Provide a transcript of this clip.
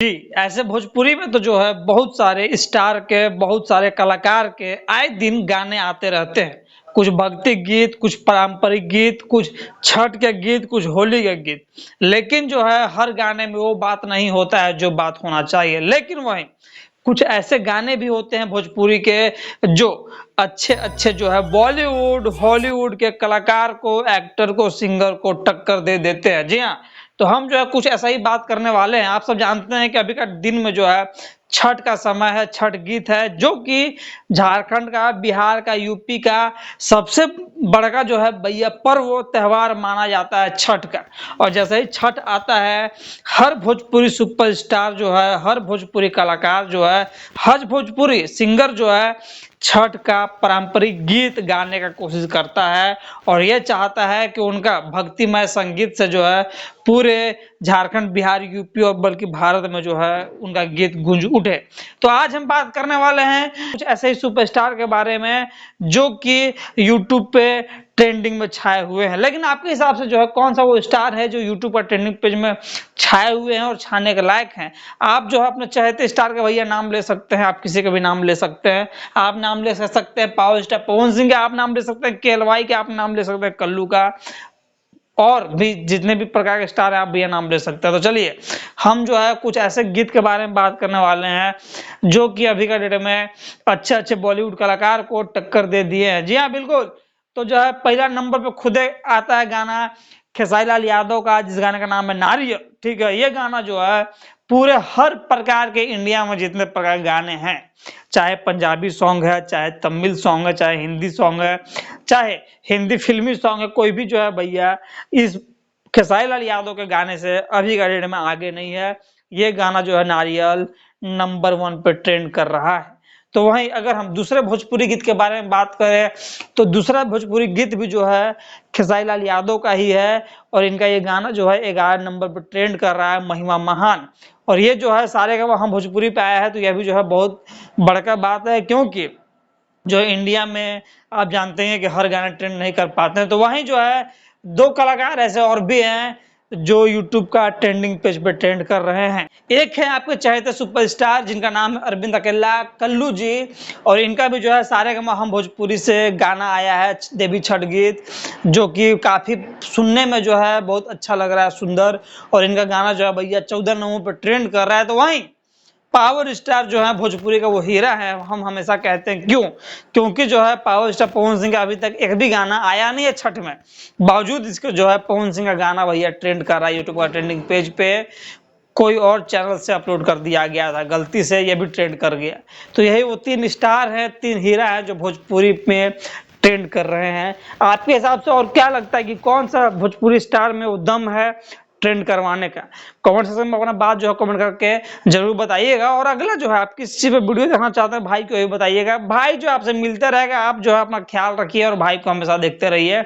जी, ऐसे भोजपुरी में तो जो है बहुत सारे स्टार के, बहुत सारे कलाकार के आए दिन गाने आते रहते हैं। कुछ भक्ति गीत, कुछ पारंपरिक गीत, कुछ छठ के गीत, कुछ होली के गीत। लेकिन जो है हर गाने में वो बात नहीं होता है जो बात होना चाहिए। लेकिन वहीं कुछ ऐसे गाने भी होते हैं भोजपुरी के जो अच्छे-अच्छे जो है बॉलीवुड, हॉलीवुड के कलाकार को, एक्टर को, सिंगर को टक्कर दे देते हैं। जी हाँ, तो हम जो है कुछ ऐसा ही बात करने वाले हैं। आप सब जानते हैं कि अभी का दिन में जो है छठ का समय है, छठ गीत है जो कि झारखंड का, बिहार का, यूपी का सबसे बड़का जो है भैया पर्व त्योहार माना जाता है छठ का। और जैसे ही छठ आता है, हर भोजपुरी सुपरस्टार जो है, हर भोजपुरी कलाकार जो है, हर भोजपुरी सिंगर जो है छठ का पारंपरिक गीत गाने का कोशिश करता है और ये चाहता है कि उनका भक्तिमय संगीत से जो है पूरे झारखंड, बिहार, यूपी और बल्कि भारत में जो है उनका गीत गूंज उठे। तो आज हम बात करने वाले हैं कुछ ऐसे ही सुपरस्टार के बारे में जो कि यूट्यूब पे ट्रेंडिंग में छाए हुए हैं। लेकिन आपके हिसाब से जो है कौन सा वो स्टार है जो यूट्यूब पर ट्रेंडिंग पेज में छाए हुए हैं और छाने के लायक हैं? आप जो है अपने चहेते स्टार के भैया नाम ले सकते हैं, आप किसी का भी नाम ले सकते हैं। आप नाम ले सकते हैं पावर स्टार पवन सिंह का, आप नाम ले सकते हैं केएलवाई के, आप नाम ले सकते हैं कल्लू का और भी जितने भी प्रकार के स्टार हैं आप भैया नाम ले सकते हैं। तो चलिए हम जो है कुछ ऐसे गीत के बारे में बात करने वाले हैं जो कि अभी का डेट में अच्छे-अच्छे बॉलीवुड कलाकार को टक्कर दे दिए हैं। जी हाँ, बिल्कुल। तो जो है पहला नंबर पे खुदे आता है गाना खेसारी लाल यादव का जिस गाने का नाम है नारियल। ठीक है, ये गाना जो है पूरे हर प्रकार के इंडिया में जितने प्रकार के गाने हैं, चाहे पंजाबी सॉन्ग है, चाहे तमिल सॉन्ग है, चाहे हिंदी सॉन्ग है, चाहे हिंदी फिल्मी सॉन्ग है, कोई भी जो है भैया इस खेसारी लाल यादव के गाने से अभी का डेट में आगे नहीं है। ये गाना जो है नारियल नंबर 1 पे ट्रेंड कर रहा है। तो वहीं अगर हम दूसरे भोजपुरी गीत के बारे में बात करें तो दूसरा भोजपुरी गीत भी जो है खेसारी लाल यादव का ही है और इनका ये गाना जो है 11 नंबर पर ट्रेंड कर रहा है, महिमा महान। और ये जो है सारेगामा हम भोजपुरी पे आया है तो यह भी जो है बहुत बड़का बात है, क्योंकि जो इंडिया में आप जानते हैं कि हर गाने ट्रेंड नहीं कर पाते हैं। तो वहीं जो है 2 कलाकार ऐसे और भी हैं जो यूट्यूब का ट्रेंडिंग पेज पे ट्रेंड कर रहे हैं। एक है आपके चहेते सुपरस्टार जिनका नाम है अरविंद अकेला कल्लू जी, और इनका भी जो है सारेगामा हम भोजपुरी से गाना आया है देवी छठ गीत, जो कि काफ़ी सुनने में जो है बहुत अच्छा लग रहा है, सुंदर। और इनका गाना जो है भैया 14 नंबर पे ट्रेंड कर रहा है। तो वहीं पावर स्टार जो है भोजपुरी का वो हीरा है, हम हमेशा कहते हैं। क्यों? क्योंकि जो है पावर स्टार पवन सिंह का अभी तक एक भी गाना आया नहीं है छठ में, बावजूद इसके जो है पवन सिंह का गाना भैया ट्रेंड कर रहा है यूट्यूब का ट्रेंडिंग पेज पे। कोई और चैनल से अपलोड कर दिया गया था गलती से, ये भी ट्रेंड कर गया। तो यही वो 3 स्टार हैं, 3 हीरा हैं जो भोजपुरी में ट्रेंड कर रहे हैं। आपके हिसाब से और क्या लगता है कि कौन सा भोजपुरी स्टार में वो दम है ट्रेंड करवाने का? कमेंट सेक्शन में अपना बात जो है कमेंट करके जरूर बताइएगा। और अगला जो है आप किस चीज पे वीडियो देखना चाहते हैं भाई को ये बताइएगा। भाई जो आपसे मिलते रहेगा, आप जो है अपना ख्याल रखिए और भाई को हमेशा देखते रहिए।